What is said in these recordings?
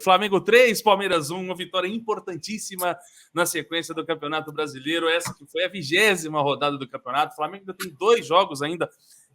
Flamengo 3, Palmeiras 1, uma vitória importantíssima na sequência do Campeonato Brasileiro. Essa que foi a 20ª rodada do campeonato. O Flamengo ainda tem 2 jogos ainda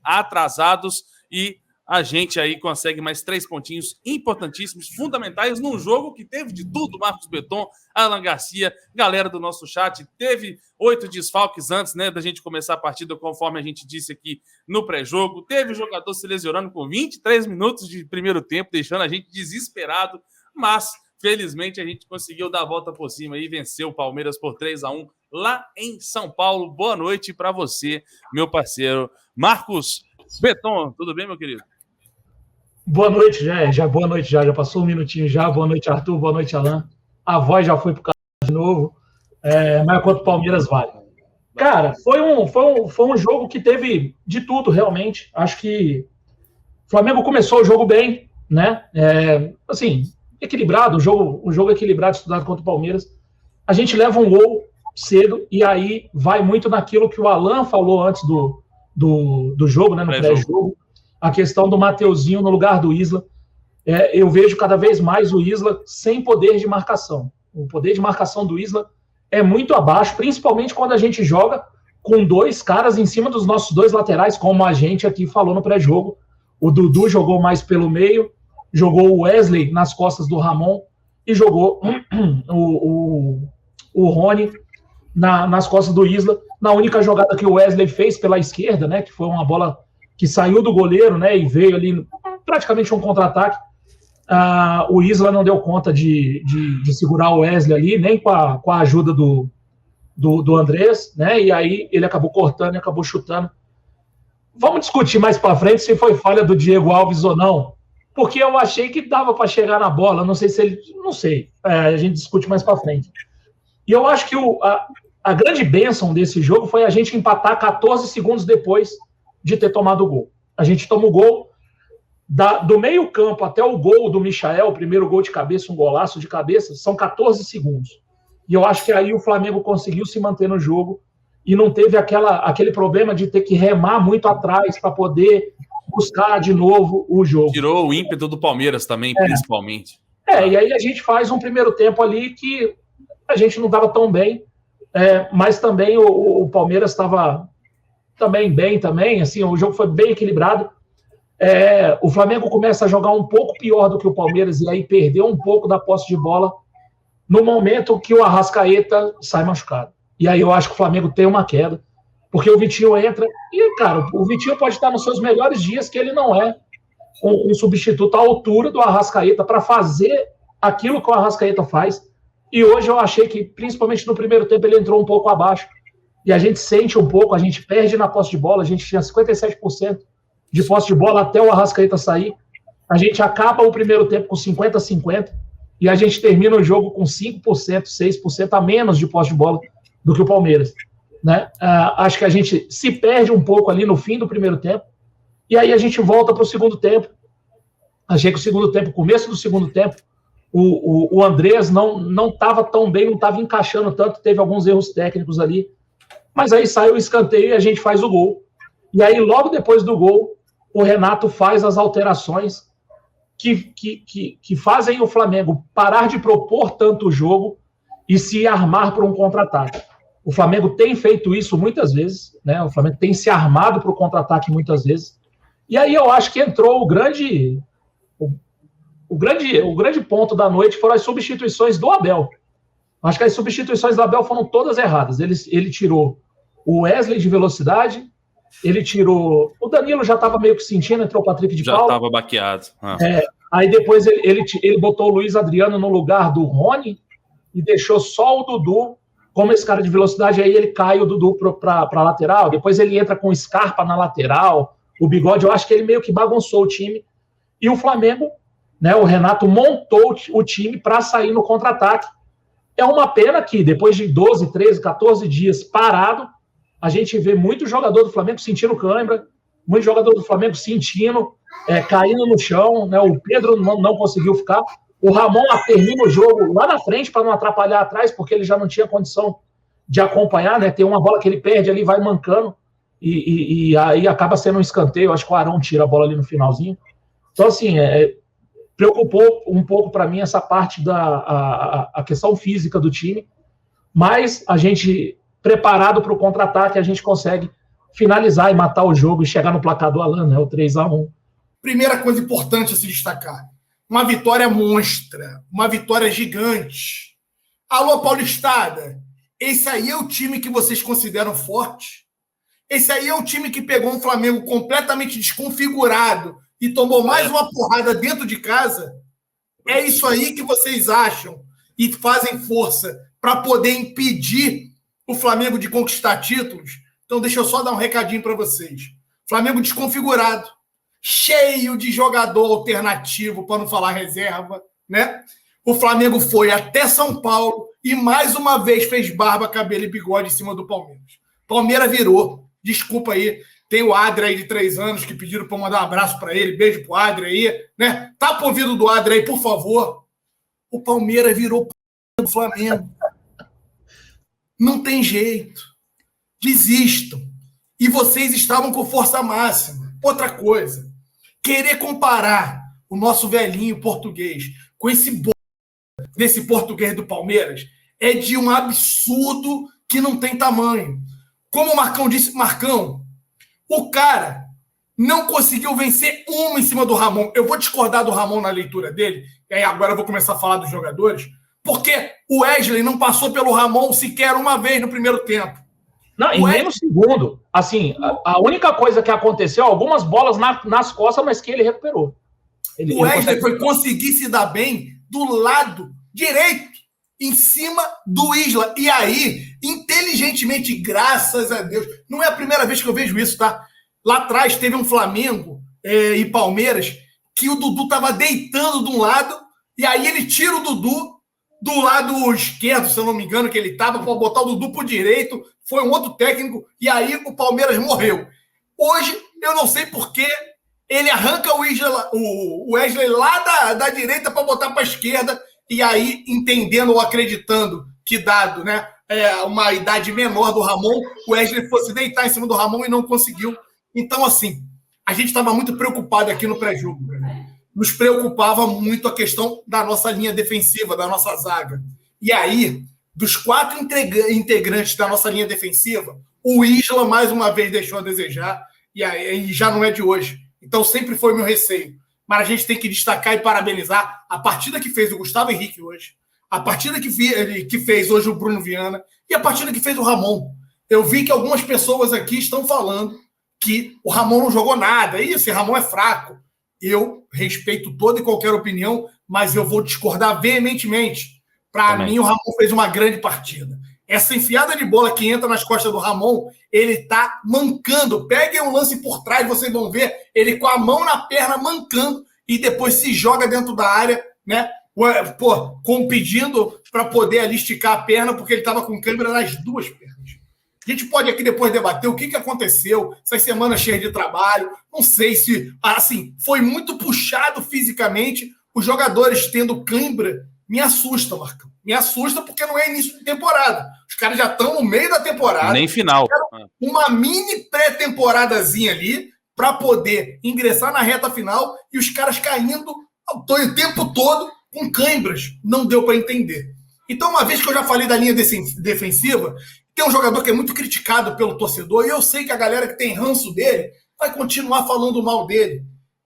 atrasados e a gente aí consegue mais 3 pontinhos importantíssimos, fundamentais, num jogo que teve de tudo. Marcos Beton, Alan Garcia, galera do nosso chat, teve 8 desfalques antes, né, da gente começar a partida, conforme a gente disse aqui no pré-jogo. Teve jogador se lesionando com 23 minutos de primeiro tempo, deixando a gente desesperado, mas felizmente a gente conseguiu dar a volta por cima e vencer o Palmeiras por 3-1 lá em São Paulo. Boa noite para você, meu parceiro Marcos Beton. Tudo bem, meu querido? Boa noite, já boa noite, já passou um minutinho já. Boa noite, Arthur, boa noite, Alan. A voz já foi pro carro de novo, mas quanto o Palmeiras vale. Cara, foi um jogo que teve de tudo, realmente. Acho que o Flamengo começou o jogo bem, né? Assim, equilibrado, o jogo equilibrado, estudado contra o Palmeiras. A gente leva um gol cedo e aí vai muito naquilo que o Alan falou antes do jogo, né? No pré-jogo. A questão do Mateuzinho no lugar do Isla. Eu vejo cada vez mais o Isla sem poder de marcação. O poder de marcação do Isla é muito abaixo, principalmente quando a gente joga com 2 caras em cima dos nossos 2 laterais, como a gente aqui falou no pré-jogo. O Dudu jogou mais pelo meio, jogou o Wesley nas costas do Ramon e jogou o Rony nas costas do Isla. Na única jogada que o Wesley fez pela esquerda, né, que foi uma bola que saiu do goleiro, né, e veio ali praticamente um contra-ataque. O Isla não deu conta de segurar o Wesley ali, nem com a ajuda do Andrés, né, e aí ele acabou cortando e acabou chutando. Vamos discutir mais para frente se foi falha do Diego Alves ou não, porque eu achei que dava para chegar na bola, não sei se ele... Não sei, a gente discute mais para frente. E eu acho que a grande bênção desse jogo foi a gente empatar 14 segundos depois de ter tomado o gol. A gente toma o gol do meio campo até o gol do Michael, o primeiro gol de cabeça, um golaço de cabeça, são 14 segundos. E eu acho que aí o Flamengo conseguiu se manter no jogo e não teve aquele problema de ter que remar muito atrás para poder buscar de novo o jogo. Tirou o ímpeto do Palmeiras também, principalmente. E aí a gente faz um primeiro tempo ali que a gente não estava tão bem, mas também o Palmeiras estava também bem, assim, o jogo foi bem equilibrado. O Flamengo começa a jogar um pouco pior do que o Palmeiras e aí perdeu um pouco da posse de bola no momento que o Arrascaeta sai machucado. E aí eu acho que o Flamengo tem uma queda, porque o Vitinho entra e, cara, o Vitinho pode estar nos seus melhores dias, que ele não é um substituto à altura do Arrascaeta para fazer aquilo que o Arrascaeta faz. E hoje eu achei que, principalmente no primeiro tempo, ele entrou um pouco abaixo. E a gente sente um pouco, a gente perde na posse de bola, a gente tinha 57% de posse de bola até o Arrascaeta sair. A gente acaba o primeiro tempo com 50-50 e a gente termina o jogo com 5%, 6% a menos de posse de bola do que o Palmeiras, né? Acho que a gente se perde um pouco ali no fim do primeiro tempo e aí a gente volta para o segundo tempo. Achei que o segundo tempo, começo do segundo tempo, o Andrés não estava tão bem, não estava encaixando tanto, teve alguns erros técnicos ali. Mas aí sai o escanteio e a gente faz o gol. E aí, logo depois do gol, o Renato faz as alterações que fazem o Flamengo parar de propor tanto o jogo e se armar para um contra-ataque. O Flamengo tem feito isso muitas vezes, né? O Flamengo tem se armado para o contra-ataque muitas vezes. E aí eu acho que entrou o grande ponto da noite foram as substituições do Abel. Acho que as substituições do Abel foram todas erradas. Ele tirou o Wesley de velocidade, ele tirou... O Danilo já estava meio que sentindo, entrou o Patrick de Paula. Já estava baqueado. Aí depois ele botou o Luiz Adriano no lugar do Rony e deixou só o Dudu como esse cara de velocidade. Aí ele cai o Dudu para a lateral, depois ele entra com o Scarpa na lateral, o Bigode. Eu acho que ele meio que bagunçou o time. E o Flamengo, né, o Renato montou o time para sair no contra-ataque. É uma pena que depois de 12, 13, 14 dias parado, a gente vê muito jogador do Flamengo sentindo cãibra, muito jogador do Flamengo sentindo, caindo no chão, né? O Pedro não conseguiu ficar. O Ramon termina o jogo lá na frente para não atrapalhar atrás, porque ele já não tinha condição de acompanhar, né? Tem uma bola que ele perde ali, vai mancando, e aí acaba sendo um escanteio. Acho que o Arão tira a bola ali no finalzinho. Então, assim, Preocupou um pouco para mim essa parte a questão física do time, mas a gente, preparado para o contra-ataque, a gente consegue finalizar e matar o jogo e chegar no placar do Alan, né, o 3-1. Primeira coisa importante a se destacar, uma vitória monstra, uma vitória gigante. Alô, Paulistada, esse aí é o time que vocês consideram forte? Esse aí é o time que pegou um Flamengo completamente desconfigurado e tomou mais uma porrada dentro de casa? É isso aí que vocês acham e fazem força para poder impedir o Flamengo de conquistar títulos? Então deixa eu só dar um recadinho para vocês. Flamengo desconfigurado, cheio de jogador alternativo, para não falar reserva, né? O Flamengo foi até São Paulo e mais uma vez fez barba, cabelo e bigode em cima do Palmeiras. Palmeiras virou. Desculpa aí. Tem o Adri aí de 3 anos que pediram para mandar um abraço para ele. Beijo pro Adri aí, né? Tapa o ouvido do Adri aí, por favor. O Palmeiras virou do Flamengo. Não tem jeito. Desistam. E vocês estavam com força máxima. Outra coisa. Querer comparar o nosso velhinho português com desse português do Palmeiras é de um absurdo que não tem tamanho. Como o Marcão disse, Marcão, o cara não conseguiu vencer uma em cima do Ramon. Eu vou discordar do Ramon na leitura dele, e aí agora eu vou começar a falar dos jogadores, porque o Wesley não passou pelo Ramon sequer uma vez no primeiro tempo. Não, e nem no segundo. Assim, a única coisa que aconteceu, algumas bolas nas costas, mas que ele recuperou. O Wesley foi conseguir se dar bem do lado direito, em cima do Isla. E aí, inteligentemente, graças a Deus, não é a primeira vez que eu vejo isso, tá? Lá atrás teve um Flamengo e Palmeiras que o Dudu tava deitando de um lado e aí ele tira o Dudu do lado esquerdo, se eu não me engano, que ele tava para botar o Dudu pro direito, foi um outro técnico e aí o Palmeiras morreu. Hoje, eu não sei por que ele arranca o Wesley lá da direita para botar para a esquerda e aí, entendendo ou acreditando que, dado, né, uma idade menor do Ramon, o Wesley fosse deitar em cima do Ramon e não conseguiu. Então, assim, a gente estava muito preocupado aqui no pré-jogo. Nos preocupava muito a questão da nossa linha defensiva, da nossa zaga. E aí, dos 4 integrantes da nossa linha defensiva, o Isla, mais uma vez, deixou a desejar e aí já não é de hoje. Então, sempre foi meu receio. Mas a gente tem que destacar e parabenizar a partida que fez o Gustavo Henrique hoje, a partida que fez hoje o Bruno Viana e a partida que fez o Ramon. Eu vi que algumas pessoas aqui estão falando que o Ramon não jogou nada. Esse Ramon é fraco. Eu respeito toda e qualquer opinião, mas eu vou discordar veementemente. Para mim, o Ramon fez uma grande partida. Essa enfiada de bola que entra nas costas do Ramon, ele tá mancando. Peguem um lance por trás, vocês vão ver ele com a mão na perna mancando e depois se joga dentro da área, né? Pedindo para poder ali esticar a perna, porque ele estava com câimbra nas 2 pernas. A gente pode aqui depois debater o que aconteceu, essas semanas cheias de trabalho. Não sei se, assim, foi muito puxado fisicamente. Os jogadores tendo câimbra me assusta, Marcão. Me assusta porque não é início de temporada. Os caras já estão no meio da temporada. Nem final. Uma mini pré-temporadazinha ali para poder ingressar na reta final e os caras caindo o tempo todo com câimbras. Não deu para entender. Então, uma vez que eu já falei da linha defensiva, tem um jogador que é muito criticado pelo torcedor e eu sei que a galera que tem ranço dele vai continuar falando mal dele.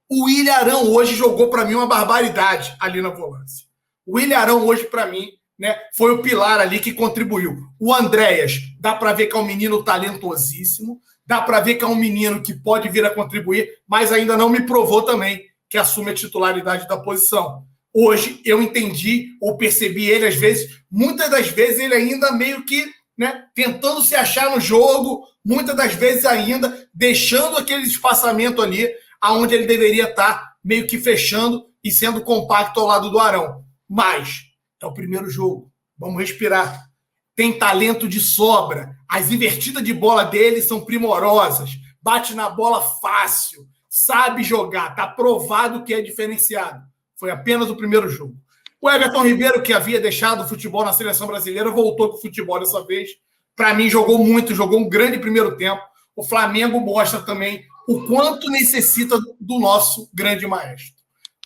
O William Arão hoje jogou para mim uma barbaridade ali na volância. O William Arão hoje, para mim, né, foi o pilar ali que contribuiu. O Andréas, dá para ver que é um menino talentosíssimo, dá para ver que é um menino que pode vir a contribuir, mas ainda não me provou também que assume a titularidade da posição. Hoje eu entendi ou percebi ele, às vezes, muitas das vezes ele ainda meio que, né, tentando se achar no jogo, muitas das vezes ainda deixando aquele espaçamento ali aonde ele deveria estar meio que fechando e sendo compacto ao lado do Arão. Mas é o primeiro jogo. Vamos respirar. Tem talento de sobra. As invertidas de bola dele são primorosas. Bate na bola fácil. Sabe jogar. Está provado que é diferenciado. Foi apenas o primeiro jogo. O Everton Ribeiro, que havia deixado o futebol na seleção brasileira, voltou para o futebol dessa vez. Para mim, jogou muito. Jogou um grande primeiro tempo. O Flamengo mostra também o quanto necessita do nosso grande maestro.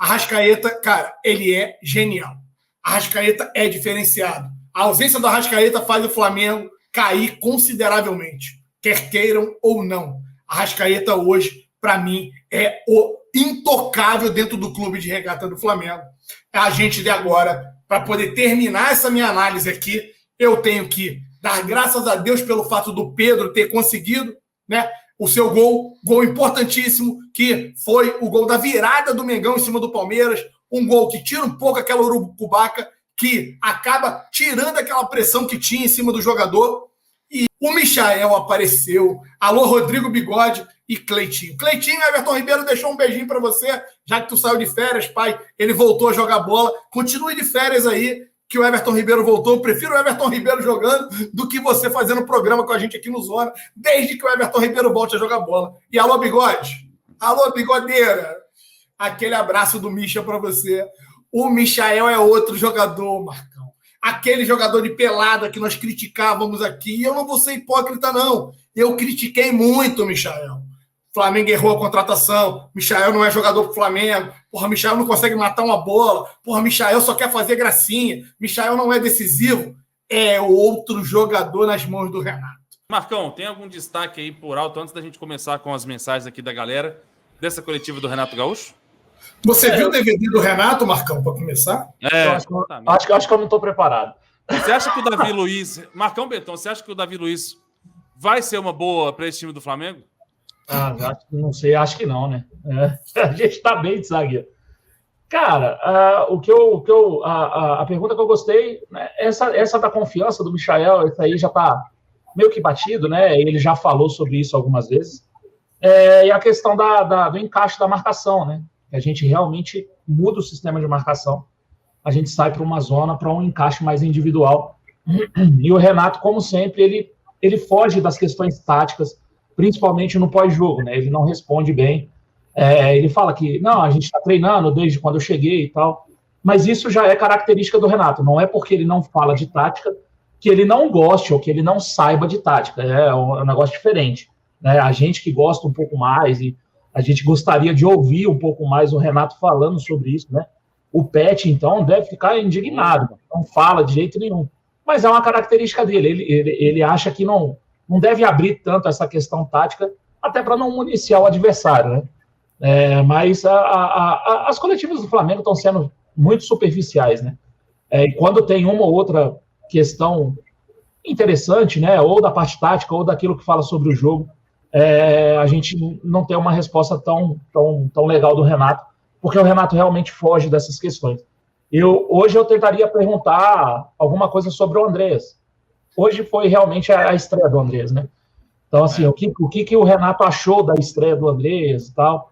Arrascaeta, cara, ele é genial. Arrascaeta é diferenciado. A ausência do Arrascaeta faz o Flamengo cair consideravelmente, quer queiram ou não. Arrascaeta hoje, para mim, é o intocável dentro do clube de regata do Flamengo. A gente de agora, para poder terminar essa minha análise aqui, eu tenho que dar graças a Deus pelo fato do Pedro ter conseguido, né, o seu gol importantíssimo, que foi o gol da virada do Mengão em cima do Palmeiras, um gol que tira um pouco aquela urucubaca, que acaba tirando aquela pressão que tinha em cima do jogador. E o Michael apareceu. Alô, Rodrigo Bigode e Cleitinho. Cleitinho, Everton Ribeiro deixou um beijinho para você, já que tu saiu de férias, pai. Ele voltou a jogar bola. Continue de férias aí, que o Everton Ribeiro voltou. Eu prefiro o Everton Ribeiro jogando do que você fazendo programa com a gente aqui no Zona, desde que o Everton Ribeiro volte a jogar bola. E alô, Bigode. Alô, Bigodeira. Aquele abraço do Micha para você. O Michael é outro jogador, Marcão. Aquele jogador de pelada que nós criticávamos aqui. E eu não vou ser hipócrita, não. Eu critiquei muito o Michael. O Flamengo errou a contratação. Michael não é jogador pro Flamengo. Porra, Michael não consegue matar uma bola. Porra, Michael só quer fazer gracinha. Michael não é decisivo. É outro jogador nas mãos do Renato. Marcão, tem algum destaque aí por alto, antes da gente começar com as mensagens aqui da galera, dessa coletiva do Renato Gaúcho? Você viu o DVD do Renato, Marcão, para começar? Acho que eu não estou preparado. Você acha que o Davi Luiz... Marcão Betão, você acha que o Davi Luiz vai ser uma boa para esse time do Flamengo? Não sei, acho que não, né? A gente está bem de zagueiro. Cara, a pergunta que eu gostei, né, essa da confiança do Michael, essa aí já está meio que batido, né? Ele já falou sobre isso algumas vezes. E a questão do encaixe da marcação, né? A gente realmente muda o sistema de marcação. A gente sai para uma zona, para um encaixe mais individual. E o Renato, como sempre, ele foge das questões táticas, principalmente no pós-jogo, né? Ele não responde bem. Ele fala que, não, a gente está treinando desde quando eu cheguei e tal. Mas isso já é característica do Renato. Não é porque ele não fala de tática que ele não goste ou que ele não saiba de tática. É um negócio diferente, né? A gente que gosta um pouco mais e a gente gostaria de ouvir um pouco mais o Renato falando sobre isso, né? O Pet, então, deve ficar indignado, não fala de jeito nenhum. Mas é uma característica dele. Ele acha que não deve abrir tanto essa questão tática, até para não municiar o adversário, né? Mas as coletivas do Flamengo estão sendo muito superficiais, né? E quando tem uma ou outra questão interessante, né? Ou da parte tática, ou daquilo que fala sobre o jogo, a gente não tem uma resposta tão legal do Renato, porque o Renato realmente foge dessas questões. Hoje eu tentaria perguntar alguma coisa sobre o Andrés. Hoje foi realmente a estreia do Andrés, né? Então, assim, o que o Renato achou da estreia do Andrés e tal.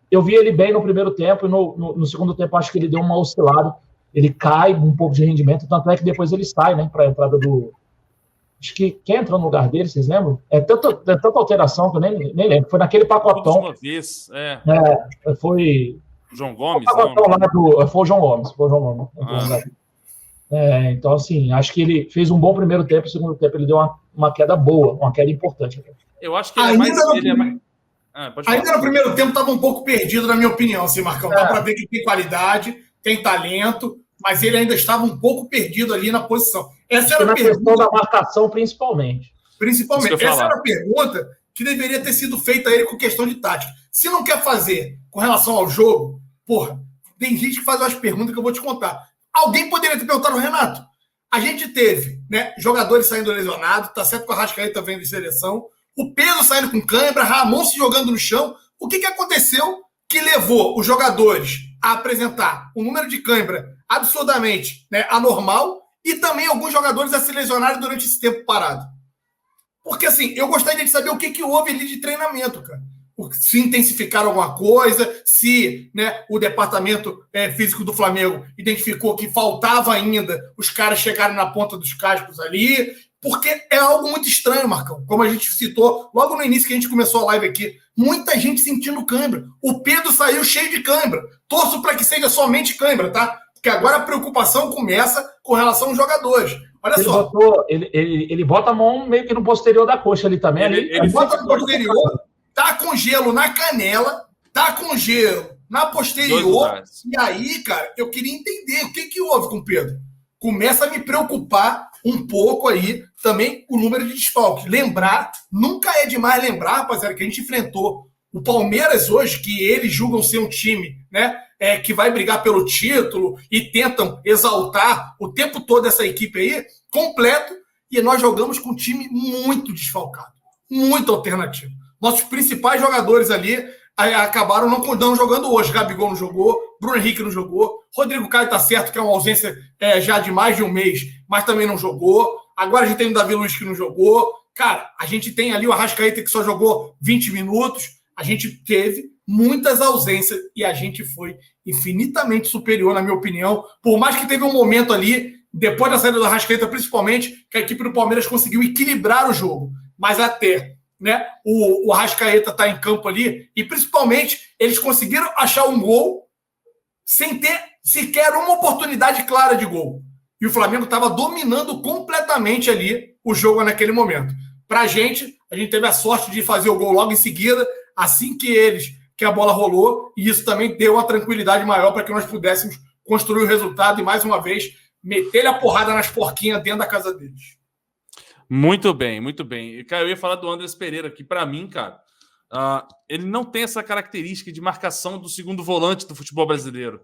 Eu vi ele bem no primeiro tempo, e no segundo tempo acho que ele deu uma oscilada, ele cai um pouco de rendimento, tanto é que depois ele sai, né, para a entrada do... Acho que quem entrou no lugar dele, vocês lembram? Tanta alteração que eu nem lembro. Foi naquele pacotão. Uma vez, foi... João Gomes? Foi o João Gomes. Então, assim, acho que ele fez um bom primeiro tempo, no segundo tempo ele deu uma queda boa, uma queda importante. Eu acho que ele é mais... Ainda no primeiro tempo estava um pouco perdido, na minha opinião, assim, Marcão. Dá para ver que tem qualidade, tem talento, mas ele ainda estava um pouco perdido ali na posição. Essa era a pergunta. Questão da marcação, principalmente. Essa era a pergunta que deveria ter sido feita a ele com questão de tática. Se não quer fazer com relação ao jogo, porra, tem gente que faz umas perguntas que eu vou te contar. Alguém poderia ter perguntado ao Renato. A gente teve, né, jogadores saindo lesionados, tá certo que o Arrascaeta vem de seleção, o Pedro saindo com cãibra, Ramon se jogando no chão. O que aconteceu que levou os jogadores a apresentar um número de cãibra absurdamente, né, anormal, e também alguns jogadores a se lesionarem durante esse tempo parado? Porque, assim, eu gostaria de saber o que houve ali de treinamento, cara. Se intensificaram alguma coisa, se, né, o departamento físico do Flamengo identificou que faltava ainda os caras chegarem na ponta dos cascos ali, porque é algo muito estranho, Marcão. Como a gente citou logo no início que a gente começou a live aqui, muita gente sentindo cãibra. O Pedro saiu cheio de cãibra. Torço para que seja somente cãibra, tá? Porque agora a preocupação começa com relação aos jogadores. Olha só. Ele bota a mão meio que no posterior da coxa ali também. Ele bota no posterior, tá com gelo na canela, tá com gelo na posterior. E aí, cara, eu queria entender o que houve com o Pedro. Começa a me preocupar um pouco aí também o número de desfalques. Lembrar, nunca é demais lembrar, rapaziada, que a gente enfrentou o Palmeiras hoje, que eles julgam ser um time, né, que vai brigar pelo título e tentam exaltar o tempo todo essa equipe aí, completo, e nós jogamos com um time muito desfalcado, muito alternativo. Nossos principais jogadores ali acabaram não jogando hoje. Gabigol não jogou, Bruno Henrique não jogou, Rodrigo Caio tá certo que é uma ausência já de mais de um mês, mas também não jogou. Agora a gente tem o Davi Luiz que não jogou. Cara, a gente tem ali o Arrascaeta que só jogou 20 minutos. A gente teve muitas ausências e a gente foi infinitamente superior, na minha opinião. Por mais que teve um momento ali, depois da saída do Arrascaeta, principalmente, que a equipe do Palmeiras conseguiu equilibrar o jogo. Mas até, né, o Arrascaeta tá em campo ali e, principalmente, eles conseguiram achar um gol sem ter sequer uma oportunidade clara de gol. E o Flamengo estava dominando completamente ali o jogo naquele momento. Pra gente, a gente teve a sorte de fazer o gol logo em seguida, assim que a bola rolou, e isso também deu uma tranquilidade maior para que nós pudéssemos construir o resultado e, mais uma vez, meter a porrada nas porquinhas dentro da casa deles. Muito bem, muito bem. Cara, eu ia falar do Andrés Pereira, que para mim, cara, ele não tem essa característica de marcação do segundo volante do futebol brasileiro.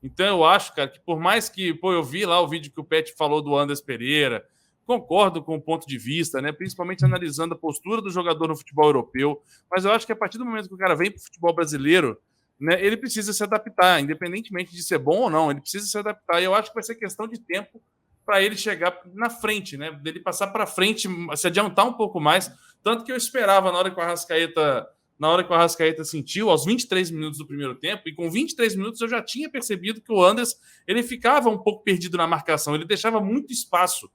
Então eu acho, cara, que por mais que, eu vi lá o vídeo que o Pet falou do Andrés Pereira, concordo com o ponto de vista, né? Principalmente analisando a postura do jogador no futebol europeu, mas eu acho que a partir do momento que o cara vem para o futebol brasileiro, né, ele precisa se adaptar, independentemente de ser bom ou não, ele precisa se adaptar, e eu acho que vai ser questão de tempo para ele chegar na frente, né? Dele passar para frente, se adiantar um pouco mais, tanto que eu esperava na hora que o Arrascaeta sentiu, aos 23 minutos do primeiro tempo, e com 23 minutos eu já tinha percebido que o Andrés, ele ficava um pouco perdido na marcação, ele deixava muito espaço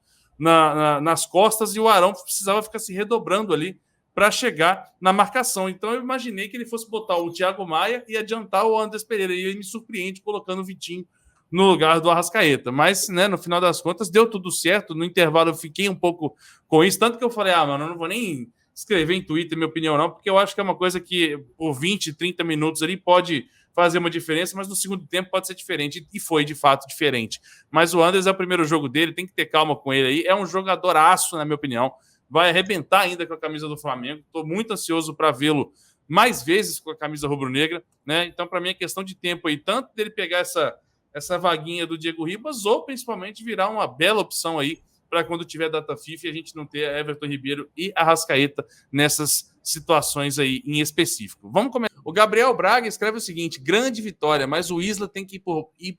nas costas, e o Arão precisava ficar se redobrando ali para chegar na marcação. Então eu imaginei que ele fosse botar o Thiago Maia e adiantar o Andrés Pereira, e ele me surpreende colocando o Vitinho no lugar do Arrascaeta. Mas, né, no final das contas, deu tudo certo. No intervalo eu fiquei um pouco com isso, tanto que eu falei, mano, eu não vou nem escrever em Twitter minha opinião não, porque eu acho que é uma coisa que por 20, 30 minutos ali pode fazer uma diferença, mas no segundo tempo pode ser diferente, e foi de fato diferente. Mas o Andrés é o primeiro jogo dele, tem que ter calma com ele aí, é um jogadoraço, na minha opinião, vai arrebentar ainda com a camisa do Flamengo, estou muito ansioso para vê-lo mais vezes com a camisa rubro-negra, né? Então para mim é questão de tempo aí, tanto dele pegar essa vaguinha do Diego Ribas, ou principalmente virar uma bela opção aí para quando tiver data FIFA e a gente não ter Everton Ribeiro e Arrascaeta nessas situações aí em específico. Vamos começar. O Gabriel Braga escreve o seguinte: grande vitória, mas o Isla tem que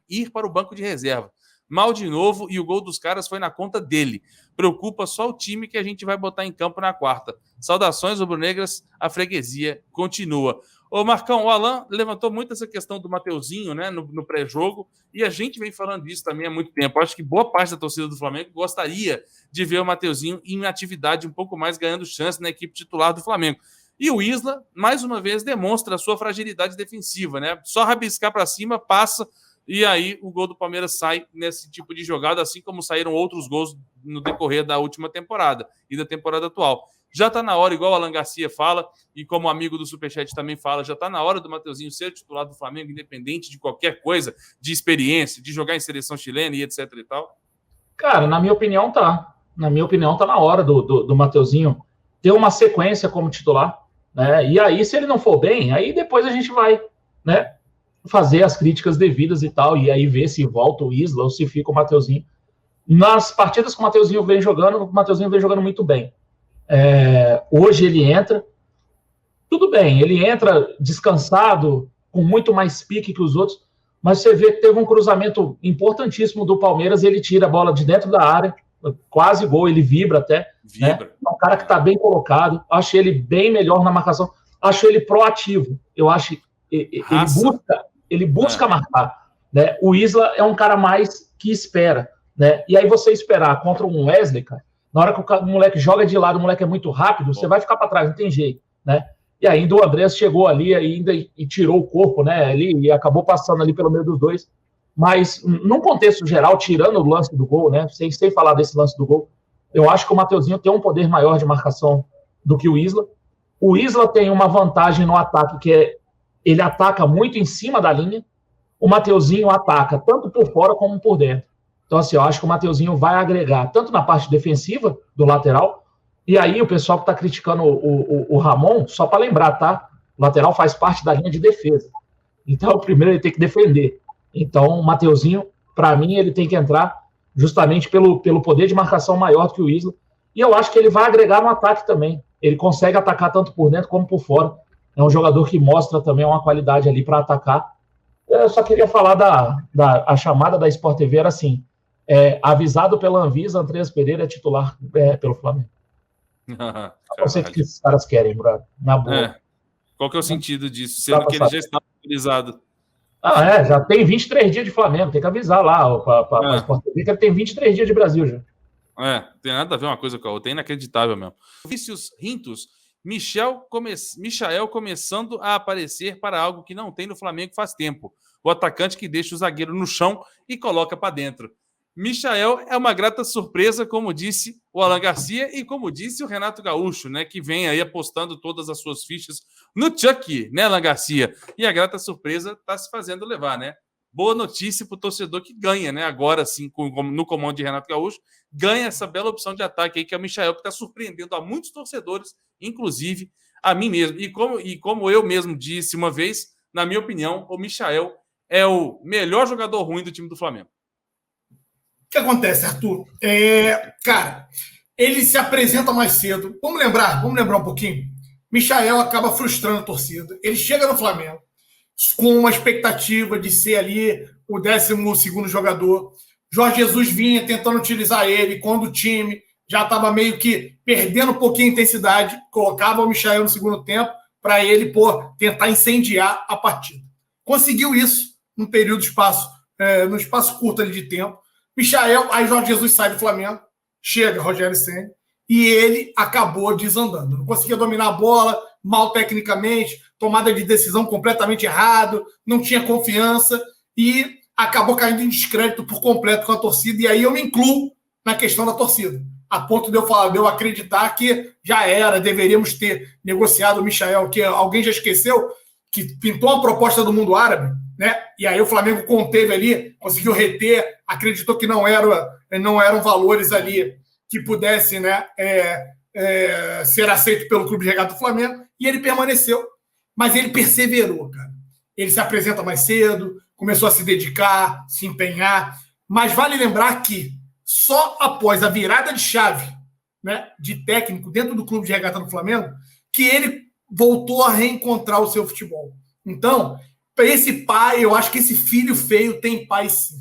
ir para o banco de reserva. Mal de novo, e o gol dos caras foi na conta dele. Preocupa só o time que a gente vai botar em campo na quarta. Saudações rubro-negras, a freguesia continua. Ô Marcão, o Alan levantou muito essa questão do Mateuzinho, né, no pré-jogo, e a gente vem falando disso também há muito tempo. Acho que boa parte da torcida do Flamengo gostaria de ver o Mateuzinho em atividade um pouco mais, ganhando chance na equipe titular do Flamengo. E o Isla, mais uma vez, demonstra a sua fragilidade defensiva, né? Só rabiscar para cima, passa, e aí o gol do Palmeiras sai nesse tipo de jogada, assim como saíram outros gols no decorrer da última temporada e da temporada atual. Já está na hora, igual o Alan Garcia fala, e como o amigo do Superchat também fala, já está na hora do Mateuzinho ser titular do Flamengo, independente de qualquer coisa, de experiência, de jogar em seleção chilena e etc e tal? Cara, na minha opinião tá. Na minha opinião tá na hora do Mateuzinho ter uma sequência como titular, né? E aí, se ele não for bem, aí depois a gente vai, né, fazer as críticas devidas e tal, e aí ver se volta o Isla ou se fica o Mateuzinho. Nas partidas que o Mateuzinho vem jogando muito bem. Hoje ele entra, tudo bem, ele entra descansado, com muito mais pique que os outros, mas você vê que teve um cruzamento importantíssimo do Palmeiras, ele tira a bola de dentro da área, quase gol, ele vibra até, né? É um cara que está bem colocado, acho ele bem melhor na marcação, acho ele proativo, eu acho ele busca marcar, né? O Isla é um cara mais que espera, né? E aí você esperar contra um Wesley, cara, na hora que o moleque joga de lado, o moleque é muito rápido, você vai ficar para trás, não tem jeito, né? E ainda o Andrés chegou ali ainda e tirou o corpo, né? Ali, e acabou passando ali pelo meio dos dois. Mas, num contexto geral, tirando o lance do gol, né? Sem falar desse lance do gol, eu acho que o Mateuzinho tem um poder maior de marcação do que o Isla. O Isla tem uma vantagem no ataque que ele ataca muito em cima da linha, o Mateuzinho ataca tanto por fora como por dentro. Então, assim, eu acho que o Mateuzinho vai agregar tanto na parte defensiva do lateral, e aí o pessoal que está criticando o Ramon, só para lembrar, tá? O lateral faz parte da linha de defesa. Então, primeiro ele tem que defender. Então, o Mateuzinho, para mim, ele tem que entrar justamente pelo poder de marcação maior do que o Isla. E eu acho que ele vai agregar no ataque também. Ele consegue atacar tanto por dentro como por fora. É um jogador que mostra também uma qualidade ali para atacar. Eu só queria falar a chamada da Sport TV era assim, avisado pela Anvisa, Andreas Pereira é titular pelo Flamengo. Não sei o que esses caras querem, Bruno. Na boa. Qual que é o sentido disso? Sendo que ele já está autorizado. Já tem 23 dias de Flamengo, tem que avisar lá para a Sport TV que ele tem 23 dias de Brasil já. Tem nada a ver uma coisa com a outra, é inacreditável mesmo. Vícios Rintos, Michael começando a aparecer para algo que não tem no Flamengo faz tempo. O atacante que deixa o zagueiro no chão e coloca para dentro. Michael é uma grata surpresa, como disse o Alan Garcia e como disse o Renato Gaúcho, né, que vem aí apostando todas as suas fichas no Chucky, né, Alan Garcia? E a grata surpresa está se fazendo levar, né? Boa notícia para o torcedor que ganha, né? Agora sim, no comando de Renato Gaúcho, ganha essa bela opção de ataque aí, que é o Michael, que está surpreendendo a muitos torcedores, inclusive a mim mesmo. E como eu mesmo disse uma vez, na minha opinião, o Michael é o melhor jogador ruim do time do Flamengo. O que acontece, Arthur? Cara, ele se apresenta mais cedo. Vamos lembrar um pouquinho? Michael acaba frustrando a torcida. Ele chega no Flamengo com uma expectativa de ser ali o 12º jogador. Jorge Jesus vinha tentando utilizar ele quando o time já estava meio que perdendo um pouquinho a intensidade, colocava o Michael no segundo tempo para ele tentar incendiar a partida. Conseguiu isso num período de espaço, num espaço curto ali de tempo. Michael, aí Jorge Jesus sai do Flamengo, chega Rogério Ceni e ele acabou desandando. Não conseguia dominar a bola, mal tecnicamente, tomada de decisão completamente errado, não tinha confiança e acabou caindo em descrédito por completo com a torcida. E aí eu me incluo na questão da torcida, a ponto de eu acreditar que já era, deveríamos ter negociado o Michael, que alguém já esqueceu, que pintou a proposta do mundo árabe, né? E aí o Flamengo conteve ali, conseguiu reter, acreditou que não eram valores ali que pudessem, né, ser aceito pelo Clube de Regata do Flamengo, e ele permaneceu. Mas ele perseverou, cara. Ele se apresenta mais cedo, começou a se dedicar, se empenhar, mas vale lembrar que só após a virada de chave, né, de técnico dentro do Clube de Regata do Flamengo, que ele voltou a reencontrar o seu futebol. Então, esse pai, eu acho que esse filho feio tem pai sim.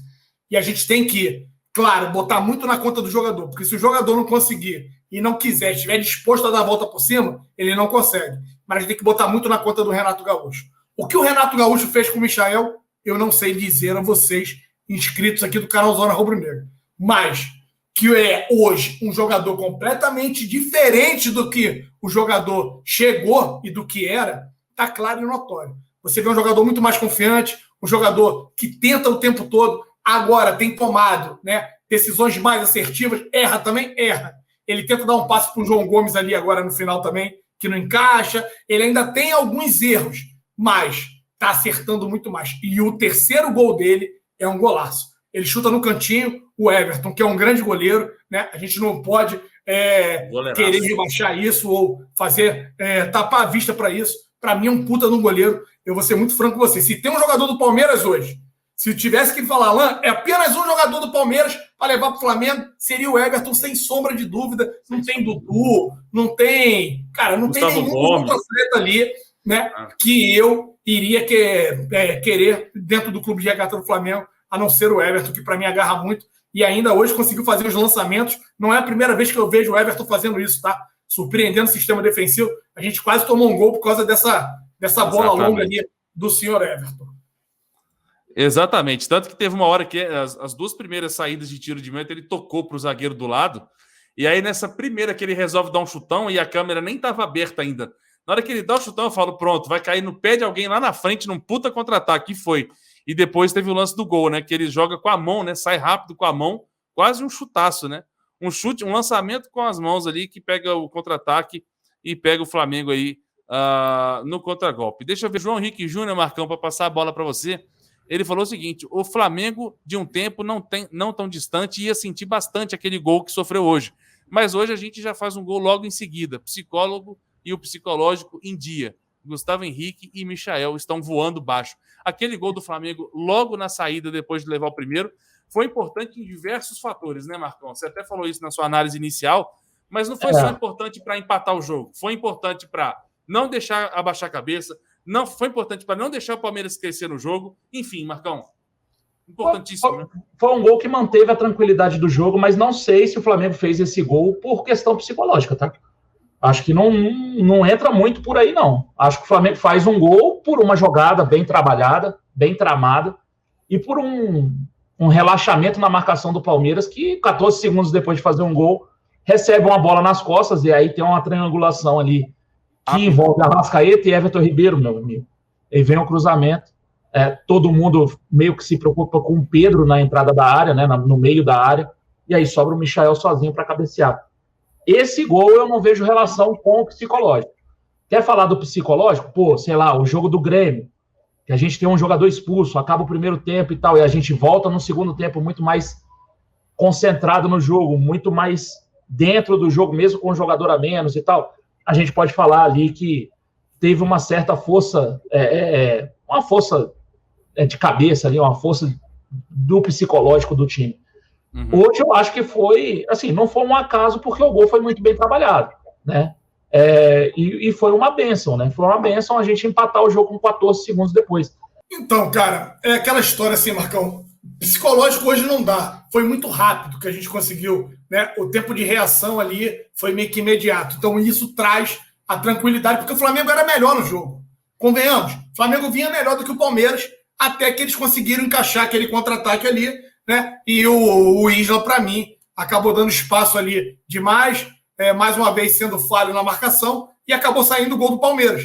E a gente tem que, claro, botar muito na conta do jogador, porque se o jogador não conseguir e não quiser, estiver disposto a dar a volta por cima, ele não consegue. Mas a gente tem que botar muito na conta do Renato Gaúcho. O que o Renato Gaúcho fez com o Michael, eu não sei dizer a vocês, inscritos aqui do canal Zona Rubro Negra. Mas que é hoje um jogador completamente diferente do que o jogador chegou e do que era, está claro e notório. Você vê um jogador muito mais confiante, um jogador que tenta o tempo todo, agora tem tomado, né, decisões mais assertivas, erra também, erra. Ele tenta dar um passe para o João Gomes ali agora no final também, que não encaixa. Ele ainda tem alguns erros, mas está acertando muito mais. E o terceiro gol dele é um golaço. Ele chuta no cantinho, o Everton, que é um grande goleiro, né? A gente não pode querer rebaixar isso ou fazer tapar a vista para isso. Para mim é um puta de um goleiro. Eu vou ser muito franco com você. Se tem um jogador do Palmeiras hoje, se eu tivesse que falar, Alan, é apenas um jogador do Palmeiras para levar para o Flamengo, seria o Everton, sem sombra de dúvida. Não tem Dudu, não tem... Cara, não Gustavo tem nenhum outro atleta ali, né, que eu iria querer dentro do clube de regata do Flamengo, a não ser o Everton, que para mim agarra muito. E ainda hoje conseguiu fazer os lançamentos. Não é a primeira vez que eu vejo o Everton fazendo isso, tá? Surpreendendo o sistema defensivo. A gente quase tomou um gol por causa dessa bola longa ali do senhor Everton. Exatamente. Tanto que teve uma hora que as duas primeiras saídas de tiro de meta ele tocou para o zagueiro do lado. E aí nessa primeira que ele resolve dar um chutão e a câmera nem estava aberta ainda. Na hora que ele dá o chutão, eu falo, pronto, vai cair no pé de alguém lá na frente num puta contra-ataque. E foi. E depois teve o lance do gol, né? Que ele joga com a mão, né? Sai rápido com a mão. Quase um chutaço, né? Um chute, um lançamento com as mãos ali que pega o contra-ataque e pega o Flamengo aí no contragolpe. Deixa eu ver, João Henrique Júnior, Marcão, para passar a bola para você. Ele falou o seguinte: o Flamengo, de um tempo não tão distante, ia sentir bastante aquele gol que sofreu hoje. Mas hoje a gente já faz um gol logo em seguida. Psicólogo e o psicológico em dia. Gustavo Henrique e Michael estão voando baixo. Aquele gol do Flamengo logo na saída, depois de levar o primeiro, foi importante em diversos fatores, né, Marcão? Você até falou isso na sua análise inicial, mas não foi só importante para empatar o jogo. Foi importante para não deixar abaixar a cabeça, não foi importante para não deixar o Palmeiras crescer no jogo. Enfim, Marcão, importantíssimo, né? Foi um gol que manteve a tranquilidade do jogo, mas não sei se o Flamengo fez esse gol por questão psicológica, tá? Acho que não entra muito por aí, não. Acho que o Flamengo faz um gol por uma jogada bem trabalhada, bem tramada, e por um relaxamento na marcação do Palmeiras, que 14 segundos depois de fazer um gol, recebe uma bola nas costas, e aí tem uma triangulação ali que envolve Arrascaeta e Everton Ribeiro, meu amigo. E vem um cruzamento. Todo mundo meio que se preocupa com o Pedro na entrada da área, né, no meio da área, e aí sobra o Michael sozinho para cabecear. Esse gol eu não vejo relação com o psicológico. Quer falar do psicológico? Pô, sei lá, o jogo do Grêmio, que a gente tem um jogador expulso, acaba o primeiro tempo e tal, e a gente volta no segundo tempo muito mais concentrado no jogo, muito mais dentro do jogo, mesmo com um jogador a menos e tal. A gente pode falar ali que teve uma certa força, uma força de cabeça ali, uma força do psicológico do time. Hoje eu acho que foi, assim, não foi um acaso, porque o gol foi muito bem trabalhado, né? E foi uma bênção, né? Foi uma bênção a gente empatar o jogo com 14 segundos depois. Então, cara, é aquela história assim, Marcão, psicológico hoje não dá. Foi muito rápido que a gente conseguiu, né? O tempo de reação ali foi meio que imediato. Então isso traz a tranquilidade, porque o Flamengo era melhor no jogo. Convenhamos, o Flamengo vinha melhor do que o Palmeiras, até que eles conseguiram encaixar aquele contra-ataque ali, né? E o Isla, para mim, acabou dando espaço ali demais, mais uma vez sendo falho na marcação, e acabou saindo o gol do Palmeiras.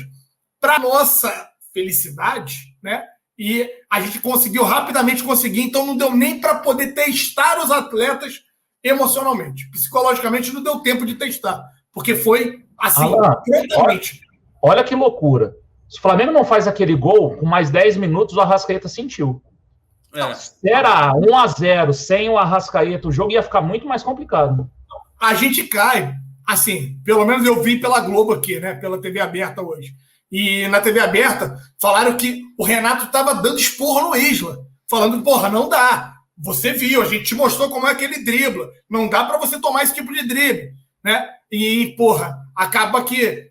Para nossa felicidade, né? E a gente conseguiu rapidamente então não deu nem para poder testar os atletas emocionalmente. Psicologicamente não deu tempo de testar, porque foi assim, completamente. Olha que loucura. Se o Flamengo não faz aquele gol, com mais 10 minutos o Arrascaeta sentiu. Se era 1-0 sem o Arrascaeta, o jogo ia ficar muito mais complicado. A gente cai, assim, pelo menos eu vi pela Globo aqui, né, pela TV aberta hoje. E na TV aberta falaram que o Renato estava dando esporro no Isla, falando, porra, não dá. Você viu, a gente te mostrou como é que ele dribla. Não dá para você tomar esse tipo de drible, né? E, porra, acaba que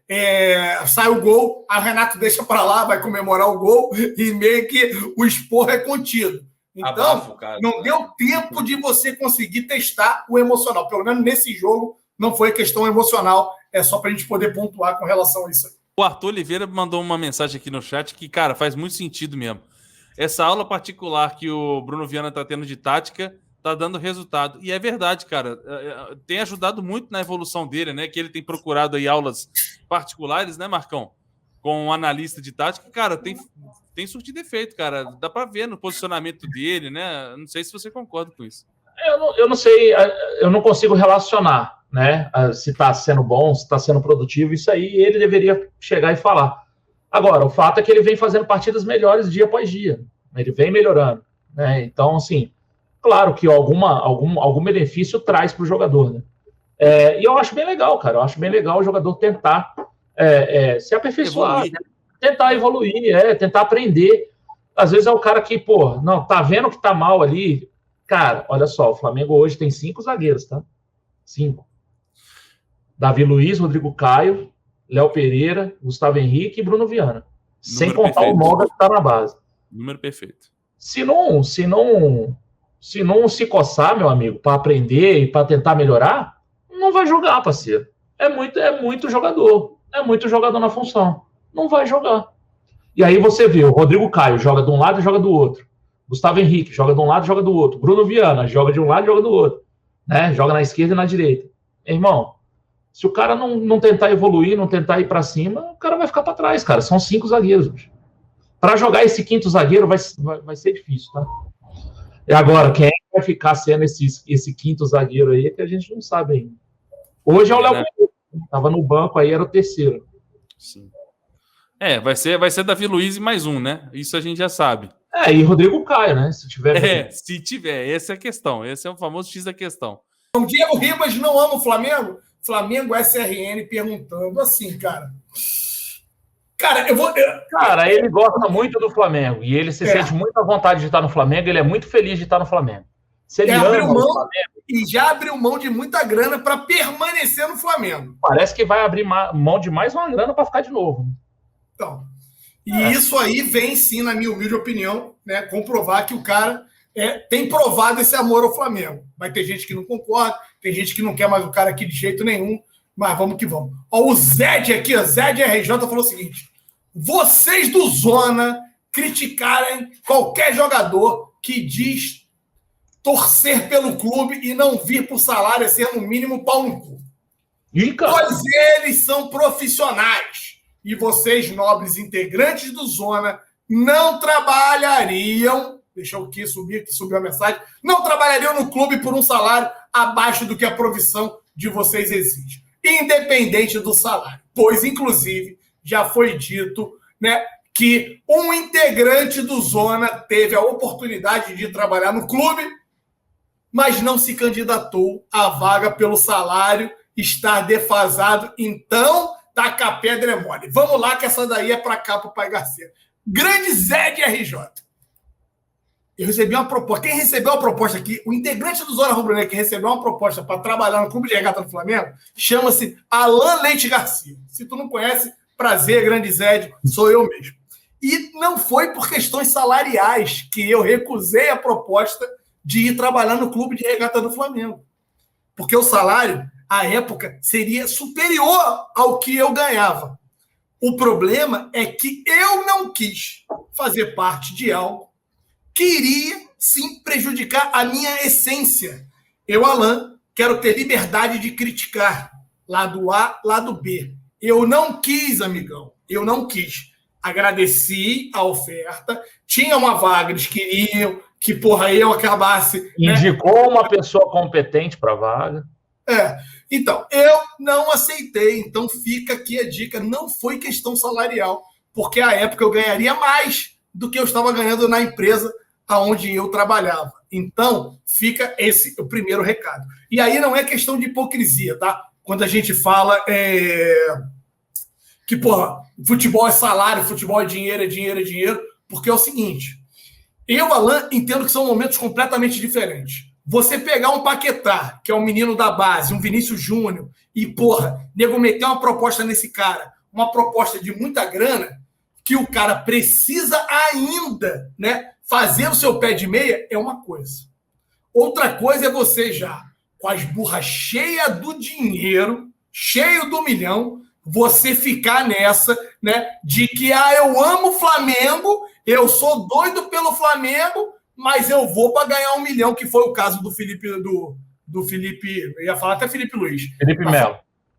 sai o gol, a Renato deixa para lá, vai comemorar o gol e meio que o esporro é contido. Então, não deu tempo de você conseguir testar o emocional. Pelo menos nesse jogo não foi questão emocional, é só para a gente poder pontuar com relação a isso aí. O Arthur Oliveira mandou uma mensagem aqui no chat que, cara, faz muito sentido mesmo. Essa aula particular que o Bruno Viana está tendo de tática está dando resultado. E é verdade, cara. Tem ajudado muito na evolução dele, né? Que ele tem procurado aí aulas particulares, né, Marcão? Com um analista de tática. Cara, tem surtido efeito, cara. Dá para ver no posicionamento dele, né? Não sei se você concorda com isso. Eu não sei, eu não consigo relacionar, né? Se está sendo bom, se está sendo produtivo. Isso aí ele deveria chegar e falar. Agora, o fato é que ele vem fazendo partidas melhores dia após dia. Ele vem melhorando, né? Então, assim, claro que algum benefício traz para o jogador, né? E eu acho bem legal, cara. Eu acho bem legal o jogador tentar se aperfeiçoar, evoluir, né? Tentar evoluir, tentar aprender. Às vezes é o cara que, pô, não, tá vendo que tá mal ali. Cara, olha só, o Flamengo hoje tem 5 zagueiros, tá? 5. Davi Luiz, Rodrigo Caio, Léo Pereira, Gustavo Henrique e Bruno Viana. Sem contar o Moga que tá na base. Número perfeito. Se não se coçar, meu amigo, para aprender e para tentar melhorar, não vai jogar, parceiro. É muito jogador. É muito jogador na função. Não vai jogar. E aí você vê, o Rodrigo Caio joga de um lado e joga do outro. Gustavo Henrique joga de um lado e joga do outro. Bruno Viana joga de um lado e joga do outro. Né? Joga na esquerda e na direita. Irmão, se o cara não tentar evoluir, não tentar ir para cima, o cara vai ficar para trás, cara. São 5 zagueiros. Para jogar esse 5º zagueiro vai ser difícil, tá? E agora, quem vai ficar sendo esse 5º zagueiro aí, que a gente não sabe ainda. Hoje é o Léo Pereira. Estava no banco aí, era o terceiro. Sim. Vai ser Davi Luiz e mais um, né? Isso a gente já sabe. E Rodrigo Caio, né? Se tiver. Se tiver. Essa é a questão. Esse é o famoso X da questão. O Diego Ribas não ama o Flamengo? Flamengo SRN perguntando assim, cara. Cara, ele gosta muito do Flamengo e ele se sente muito à vontade de estar no Flamengo. Ele é muito feliz de estar no Flamengo. Se ele ama o Flamengo, e já abriu mão de muita grana para permanecer no Flamengo. Parece que vai abrir mão de mais uma grana para ficar de novo. Então, isso aí vem sim, na minha humilde opinião, né, comprovar que o cara tem provado esse amor ao Flamengo. Vai ter gente que não concorda, tem gente que não quer mais o cara aqui de jeito nenhum, mas vamos que vamos. O Zed aqui, o Zed RJ falou o seguinte: vocês do Zona criticarem qualquer jogador que diz torcer pelo clube e não vir por salário é ser no mínimo pau no cu. Pois eles são profissionais e vocês, nobres integrantes do Zona, não trabalhariam, deixa eu aqui subir, que subiu a mensagem, não trabalhariam no clube por um salário abaixo do que a provisão de vocês exige, independente do salário. Pois, inclusive, já foi dito, né, que um integrante do Zona teve a oportunidade de trabalhar no clube, mas não se candidatou à vaga pelo salário estar defasado. Então, taca a pedra é mole. Vamos lá, que essa daí é para cá, para o Pai Garcia. Grande Zé de RJ. Eu recebi uma proposta. Quem recebeu a proposta aqui, o integrante do Zona Rubro Negra que recebeu uma proposta para trabalhar no Clube de Regata do Flamengo, chama-se Alan Leite Garcia. Se tu não conhece, prazer, grande Zé, sou eu mesmo. E não foi por questões salariais que eu recusei a proposta de ir trabalhar no Clube de Regata do Flamengo. Porque o salário, à época, seria superior ao que eu ganhava. O problema é que eu não quis fazer parte de algo que iria, sim, prejudicar a minha essência. Eu, Alan, quero ter liberdade de criticar. Lado A, lado B. Eu não quis, amigão. Eu não quis. Agradeci a oferta. Tinha uma vaga, eles queriam que, eu acabasse... Indicou uma pessoa competente para a vaga. Então, eu não aceitei. Então, fica aqui a dica. Não foi questão salarial, porque à época eu ganharia mais do que eu estava ganhando na empresa onde eu trabalhava. Então, fica esse o primeiro recado. E aí não é questão de hipocrisia, tá? Quando a gente fala que, futebol é salário, futebol é dinheiro, porque é o seguinte, eu, Alan, entendo que são momentos completamente diferentes. Você pegar um Paquetá, que é um menino da base, um Vinícius Júnior, e, nego meter uma proposta nesse cara, uma proposta de muita grana, que o cara precisa ainda, né, fazer o seu pé de meia, é uma coisa. Outra coisa é você já, com as burras cheias do dinheiro, cheio do milhão, você ficar nessa, né, de que, eu amo o Flamengo, eu sou doido pelo Flamengo, mas eu vou para ganhar 1 milhão, que foi o caso do Felipe, do Felipe, eu ia falar até Felipe Luiz. Felipe Melo.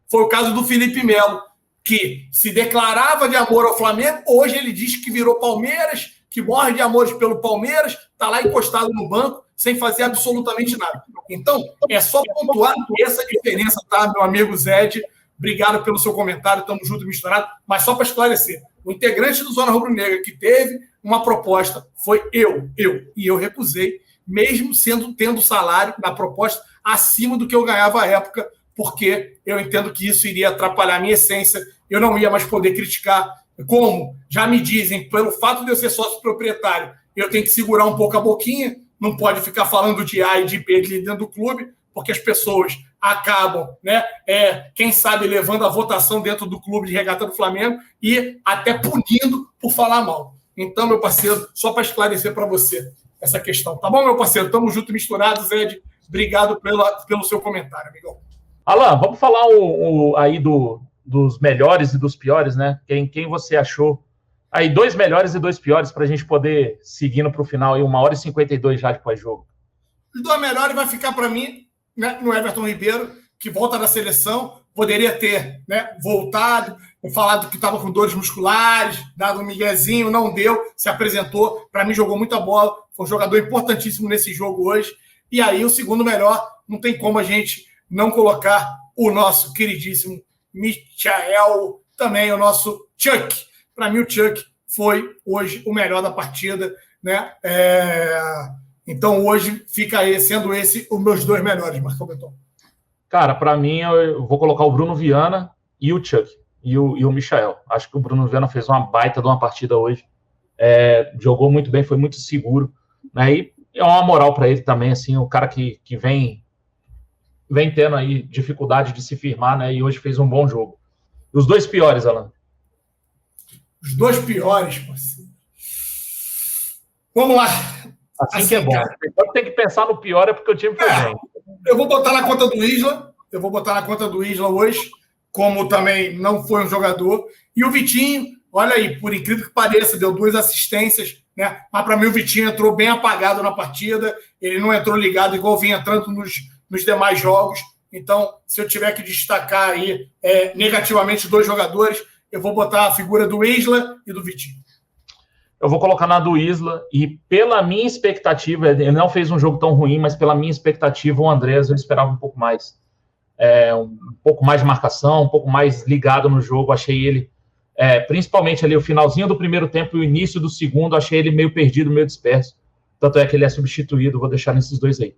Foi o caso do Felipe Melo, que se declarava de amor ao Flamengo, hoje ele diz que virou Palmeiras, que morre de amores pelo Palmeiras, está lá encostado no banco, sem fazer absolutamente nada. Então, é só pontuar essa diferença, tá, meu amigo Zed? Obrigado pelo seu comentário, estamos juntos misturados, mas só para esclarecer, o integrante do Zona Rubro Negra que teve uma proposta foi eu, e eu recusei, mesmo tendo salário na proposta acima do que eu ganhava à época, porque eu entendo que isso iria atrapalhar a minha essência, eu não ia mais poder criticar, como já me dizem, pelo fato de eu ser sócio proprietário, eu tenho que segurar um pouco a boquinha, não pode ficar falando de A e de B dentro do clube, porque as pessoas acabam, né, quem sabe, levando a votação dentro do Clube de Regata do Flamengo e até punindo por falar mal. Então, meu parceiro, só para esclarecer para você essa questão. Tá bom, meu parceiro? Tamo junto, misturados, Zed. Obrigado pelo seu comentário, amigão. Alan, vamos falar aí dos melhores e dos piores, né? Quem você achou? Aí, 2 melhores e 2 piores para a gente poder seguindo para o final, aí 1h52 já de pós-jogo. Os 2 melhores vai ficar para mim, né, no Everton Ribeiro, que volta da seleção, poderia ter, né, voltado, falado que estava com dores musculares, dado um miguezinho, não deu, se apresentou, para mim jogou muita bola, foi um jogador importantíssimo nesse jogo hoje. E aí o segundo melhor, não tem como a gente não colocar o nosso queridíssimo Michael, também o nosso Chuck. Para mim, o Chuck foi hoje o melhor da partida, né? Então, hoje fica aí, sendo esse os meus 2 melhores, Marcão Beton. Cara, para mim, eu vou colocar o Bruno Viana e o Chuck, e o Michael. Acho que o Bruno Viana fez uma baita de uma partida hoje. Jogou muito bem, foi muito seguro, né? E é uma moral para ele também, assim, o cara que vem tendo aí dificuldade de se firmar, né? E hoje fez um bom jogo. E os 2 piores, Alan? Os 2 piores, parceiro. Vamos lá. Assim que é bom. Quando tem que pensar no pior é porque o time foi bem. Eu vou botar na conta do Isla. Eu vou botar na conta do Isla hoje, como também não foi um jogador. E o Vitinho, olha aí, por incrível que pareça, deu 2 assistências, né? Mas para mim o Vitinho entrou bem apagado na partida. Ele não entrou ligado igual vinha entrando nos demais jogos. Então, se eu tiver que destacar aí negativamente 2 jogadores, eu vou botar a figura do Isla e do Vitinho. Eu vou colocar na do Isla, e pela minha expectativa, ele não fez um jogo tão ruim, mas pela minha expectativa, o Andrés eu esperava um pouco mais. Um pouco mais de marcação, um pouco mais ligado no jogo. Achei ele, principalmente ali o finalzinho do primeiro tempo e o início do segundo, achei ele meio perdido, meio disperso. Tanto é que ele é substituído, vou deixar nesses 2 aí.